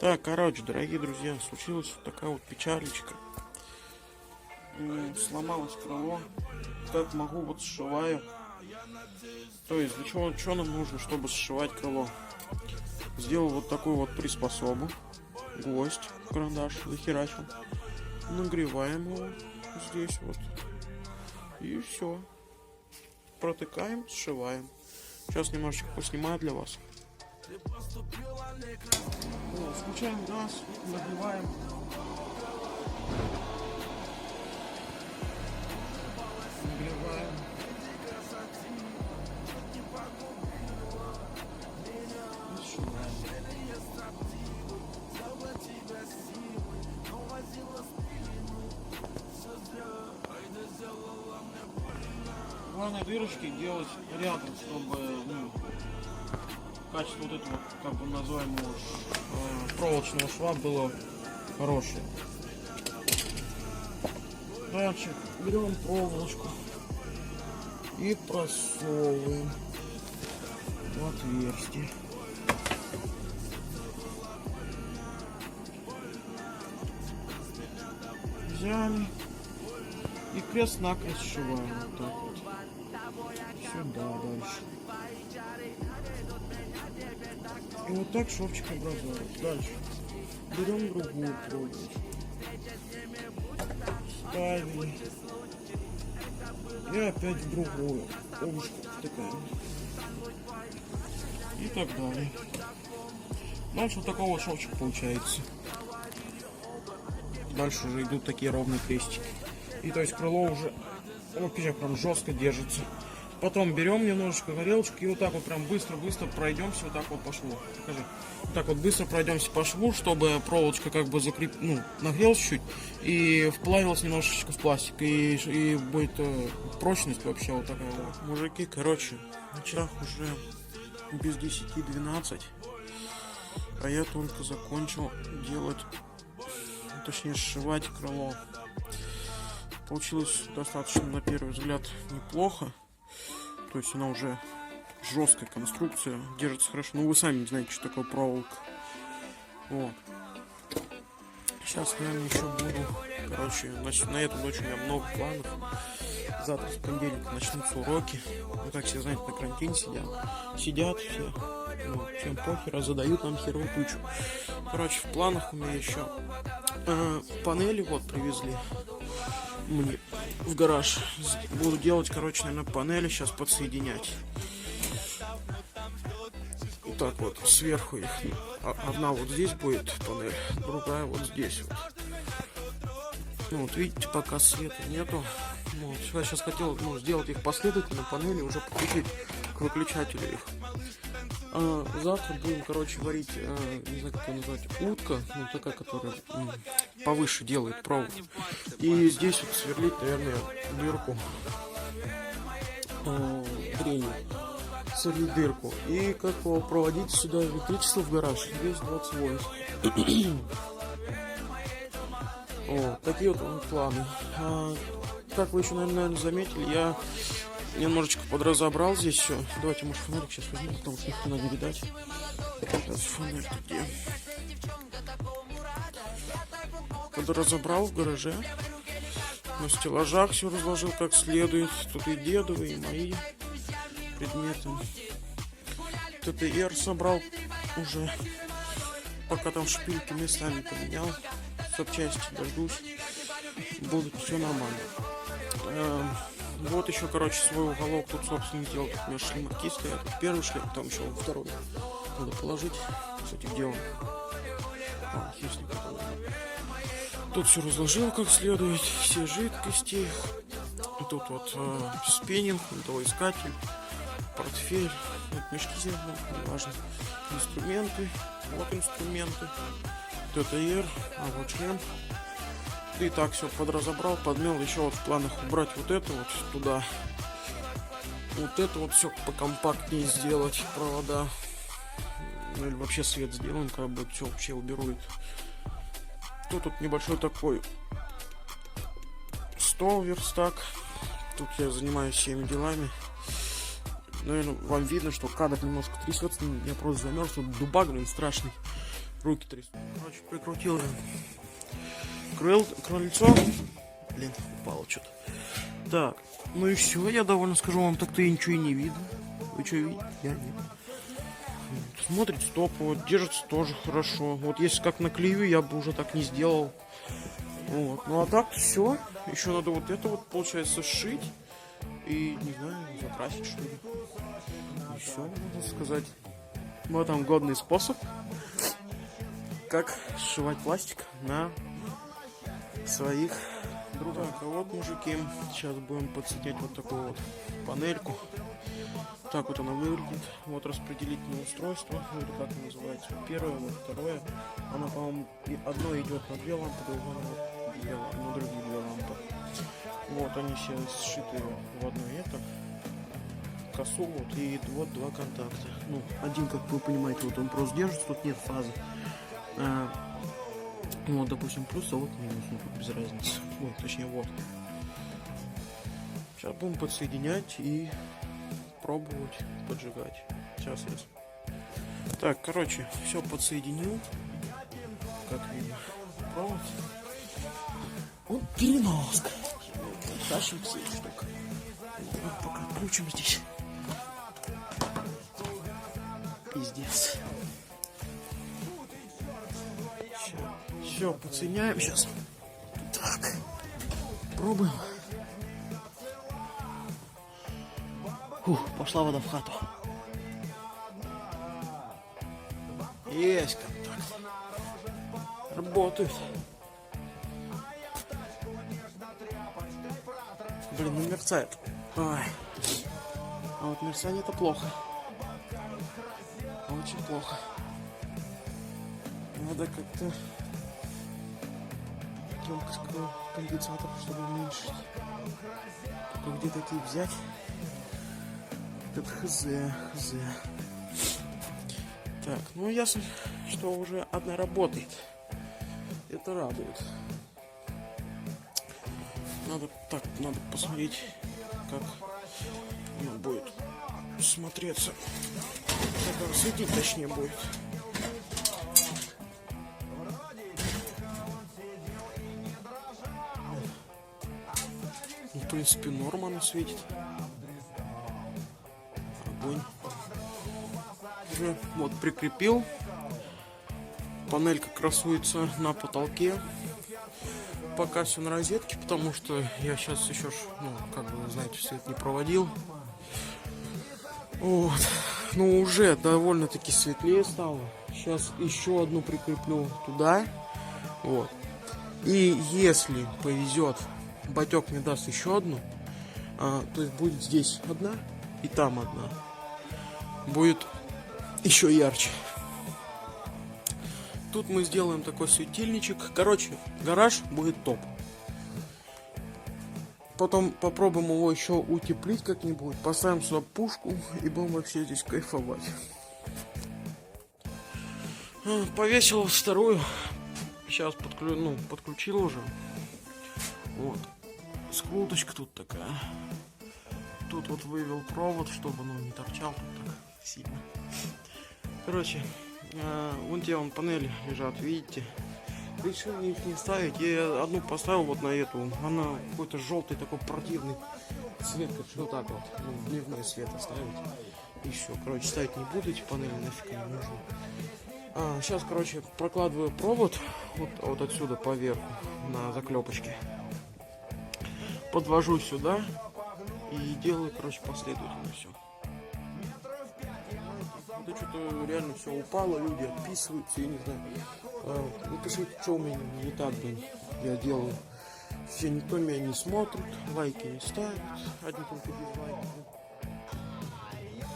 Так, короче, дорогие друзья, случилась вот такая вот печалечка. Сломалось крыло. Как могу, вот сшиваю. То есть, для чего, что нам нужно, чтобы сшивать крыло? Сделал вот такую вот приспособу. Гвоздь, карандаш, захерачил. Нагреваем его здесь вот. И все. Протыкаем, сшиваем. Сейчас немножечко поснимаю для вас. Вот, включаем газ, нагреваем. Нагреваем. И сшиваем. Главное дырочки делать рядом, чтобы качество вот этого, как бы называемого проволочного шва было хорошее. Дальше берем проволочку и просовываем в отверстие. Взяли и крест-накрест сшиваем вот так вот. Сюда дальше. И вот так шовчик образуется. Дальше. Берем другую проволочку. Ставим. И опять в другую. Овушку втыкаем. И так далее. Дальше вот такого шовчика получается. Дальше уже идут такие ровные крестики. И то есть крыло уже вообще прям жестко держится. Потом берем немножечко горелочку и вот так вот прям быстро-быстро пройдемся вот так вот по шву. Покажи. Вот так вот быстро пройдемся по шву, чтобы проволочка как бы нагрелась чуть и вплавилась немножечко в пластик. И будет прочность вообще вот такая вот. Мужики, короче, на часах уже без 10-12. А я только закончил делать, точнее сшивать крыло. Получилось достаточно, на первый взгляд, неплохо. То есть она уже жесткая конструкция, держится хорошо. Ну вы сами знаете, что такое проволока. Вот. Сейчас, наверное, еще буду. Короче, на эту ночь у меня много планов. Завтра с понедельника начнутся уроки. Ну, как все знаете, на карантине сидят все. Ну, всем похер, а задают нам херовую тучу. Короче, в планах у меня еще панели вот привезли мне в гараж. Буду делать, короче, наверное, панели сейчас подсоединять. Вот так вот, сверху их. Одна вот здесь будет панель, другая вот здесь вот. Ну, вот видите, пока света нету. Вот, я сейчас хотел сделать их последовательно, панели уже подключить к выключателю их. Завтра будем, короче, варить, не знаю, как ее назвать, утка, ну, такая, которая повыше делает провод. И здесь вот сверлить, наверное, дырку, дренью, сверлить дырку. И как его проводить сюда электричество в гараж, 220 вольт. Такие вот планы. Как вы еще, наверное, заметили, я немножечко подразобрал здесь все. Давайте, может, фонарик сейчас возьму, потому что их надо не видать. Сейчас фонарик где? Подразобрал в гараже. На стеллажах все разложил как следует. Тут и дедовые, и мои предметы. ТТР собрал уже. Пока там шпильки местами поменял. Запчасти дождусь. Будет все нормально. Вот еще, короче, свой уголок тут, собственно, делал. Тут у меня шлемаки стоят. Первый шлем, там еще второй. Надо положить с этим делом. Тут все разложил как следует. Все жидкости. Тут вот спиннинг, металлоискатель, портфель, вот мешки зерна, неважно. Инструменты. Вот инструменты. ТТР, а вот шлем. И так все подразобрал, подмел. Еще вот в планах убрать вот это вот туда. Вот это вот все покомпактнее сделать, провода. Ну или вообще свет сделаем, как бы все вообще уберу. Тут небольшой такой стол, верстак. Тут я занимаюсь всеми делами. Наверное, вам видно, что кадр немножко трясется. Я просто замерз, тут дубак, блин, страшный. Руки трясут. Короче, прикрутил я крыльцо. Блин, упало что-то. Так, ну и все, я довольно скажу вам, так-то и ничего и не видно. Вы что видите? Я нет. Смотрите, стоп, вот держится тоже хорошо. Вот если как наклею, я бы уже так не сделал. Вот. Ну а так все. Еще надо вот это вот, получается, сшить. И, не знаю, закрасить что ли. И все, можно сказать. Вот там годный способ, как сшивать пластик на своих другах. А вот, мужики, сейчас будем подсоединять вот такую вот панельку. Так вот она выглядит. Вот распределительное устройство, ну, или как оно называется. Первое, вот второе. Она, по-моему, одно идет на 2 лампы, другое на другие 2 лампы. Вот они все сшиты в одной это косу, вот, и вот 2 контакта. Ну, один, как вы понимаете, вот он просто держится, тут нет фазы. Вот, допустим, плюс, а вот минус, ну, тут без разницы. Вот, точнее, вот. Сейчас будем подсоединять и пробовать поджигать. Сейчас я. Так, короче, все подсоединил. Как видно, провод. Вот переноска. Тащим все эти штуки. Пока крутим здесь. Пиздец. Все, подсоединяем сейчас. Так, пробуем. Фух, пошла вода в хату. Есть контакт. Работает. Блин, ну мерцает. Ой. А вот мерцание это плохо. Очень плохо. Надо как-то емкость конденсатора, чтобы уменьшить. Только где такие взять? Это хз. Так, ну ясно, что уже одна работает. Это радует. Надо посмотреть, как оно будет смотреться. Как оно светить точнее будет. Ну, в принципе, норма она светит. Огонь. Уже вот прикрепил. Панелька красуется на потолке. Пока все на розетке, потому что я сейчас еще, ну, как вы знаете, свет не проводил. Вот. Ну, уже довольно-таки светлее стало. Сейчас еще одну прикреплю туда. Вот. И если повезет, батек мне даст еще одну, то есть будет здесь одна и там одна. Будет еще ярче. Тут мы сделаем такой светильничек. Короче, гараж будет топ. Потом попробуем его еще утеплить как-нибудь. Поставим сюда пушку и будем вообще здесь кайфовать. Повесил вторую. Сейчас подключил уже. Вот. Скруточка тут такая. Тут вот вывел провод, чтобы он не торчал тут так сильно. Короче, вон те панели лежат, видите? Решил их не ставить. Я одну поставил вот на эту. Она какой-то желтый такой противный цвет, как что так вот. Ну, дневной свет оставить. И все. Короче, ставить не буду, эти панели нафиг не нужны. Сейчас, короче, прокладываю провод вот отсюда поверху на заклепочке. Подвожу сюда и делаю, короче, последовательно все. Это что-то реально все упало, люди отписываются, я не знаю. Напишите, что у меня не так, блин, я делаю. Все, никто меня не смотрит, лайки не ставит, одни только дизлайки.